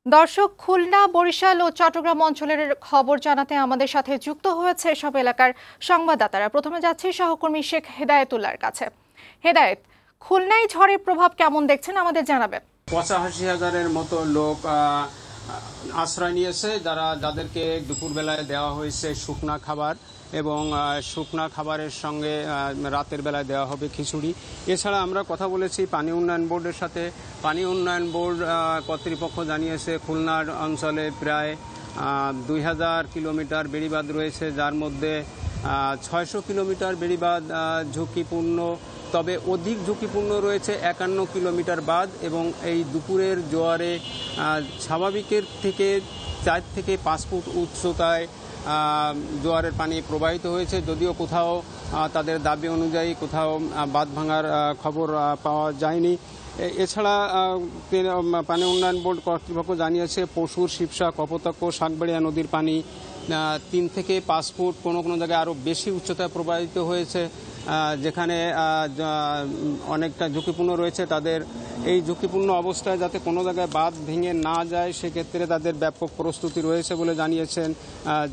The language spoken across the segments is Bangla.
দর্শক, খুলনা, বরিশাল ও চট্টগ্রাম অঞ্চলের খবর জানাতে আমাদের সাথে যুক্ত হয়েছে এসব এলাকার সংবাদদাতারা। প্রথমে যাচ্ছি সহকর্মী শেখ হেদায়েতুল্লাহর কাছে। হেদায়েত, খুলনায় ঝড়ের প্রভাব কেমন দেখছেন আমাদের জানাবেন। ৮৫,০০০-এর মতো লোক আশ্রয় নিয়েছে, যাদেরকে দুপুরবেলায় দেওয়া হয়েছে শুকনা খাবার এবং শুকনা খাবারের সঙ্গে রাতের বেলায় দেওয়া হবে খিচুড়ি। এছাড়া আমরা কথা বলেছি পানি উন্নয়ন বোর্ডের সাথে। পানি উন্নয়ন বোর্ড কর্তৃপক্ষ জানিয়েছে খুলনার অঞ্চলে প্রায় ২,০০০ কিলোমিটার বেড়িবাঁধ রয়েছে, যার মধ্যে ৬০০ কিলোমিটার বেড়িবাঁধ ঝুঁকিপূর্ণ, তবে অধিক ঝুঁকিপূর্ণ রয়েছে ৫১ কিলোমিটার বাঁধ। এবং এই দুপুরের জোয়ারে স্বাভাবিকের থেকে ৪ থেকে ৫ ফুট উচ্চতায় জোয়ারের পানি প্রবাহিত হয়েছে, যদিও কোথাও তাদের দাবি অনুযায়ী কোথাও বাঁধ ভাঙার খবর পাওয়া যায়নি। এছাড়া পানি উন্নয়ন বোর্ড কর্তৃপক্ষ জানিয়েছে পশুর শিবসা, কপোতাক্ষ, শাকবাড়িয়া নদীর পানি ৩ থেকে ৫ ফুট, কোনো কোনো জায়গায় আরও বেশি উচ্চতায় প্রবাহিত হয়েছে, যেখানে অনেকটা ঝুঁকিপূর্ণ রয়েছে। তাদের এই ঝুঁকিপূর্ণ অবস্থায় যাতে কোনো জায়গায় বাঁধ ভেঙে না যায় সেক্ষেত্রে তাদের ব্যাপক প্রস্তুতি রয়েছে বলে জানিয়েছেন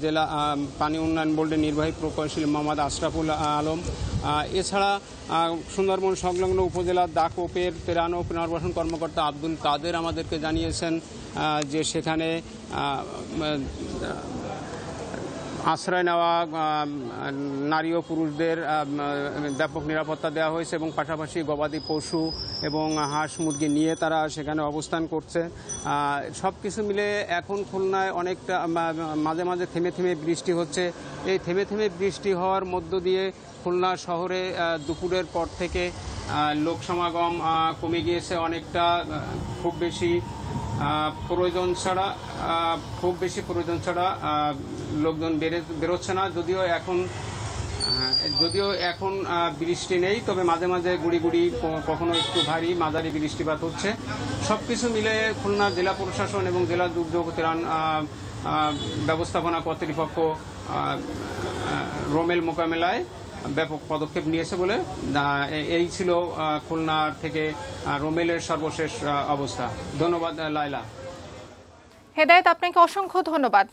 জেলা পানি উন্নয়ন বোর্ডের নির্বাহী প্রকৌশলী মোহাম্মদ আশরাফুল আলম। এছাড়া সুন্দরবন সংলগ্ন উপজেলার দাকোপের ত্রাণ ও পুনর্বাসন কর্মকর্তা আব্দুল কাদের আমাদেরকে জানিয়েছেন যে সেখানে আশ্রয় নেওয়া নারী ও পুরুষদের ব্যাপক নিরাপত্তা দেওয়া হয়েছে এবং পাশাপাশি গবাদি পশু এবং হাঁস মুরগি নিয়ে তারা সেখানে অবস্থান করছে। সব কিছু মিলে এখন খুলনায় অনেকটা মাঝে মাঝে থেমে থেমে বৃষ্টি হচ্ছে। এই থেমে থেমে বৃষ্টি হওয়ার মধ্য দিয়ে খুলনা শহরে দুপুরের পর থেকে লোক সমাগম কমে গিয়েছে অনেকটা। খুব বেশি প্রয়োজন ছাড়া লোকজন বেরোচ্ছে না। যদিও এখন বৃষ্টি নেই, তবে মাঝে মাঝে গুড়ি গুড়ি কখনো একটু ভারী মাঝারি বৃষ্টিপাত হচ্ছে। সবকিছু মিলে খুলনা জেলা প্রশাসন এবং জেলা দুর্যোগ ত্রাণ ব্যবস্থাপনা কর্তৃপক্ষ রোমেল মোকাবেলায় ব্যাপক পদক্ষেপ নিয়েছে বলে এই ছিল খুলনা থেকে রোমেলের সর্বশেষ অবস্থা। ধন্যবাদ লাইলা। হেদায়েত, আপনাকে অসংখ্য ধন্যবাদ।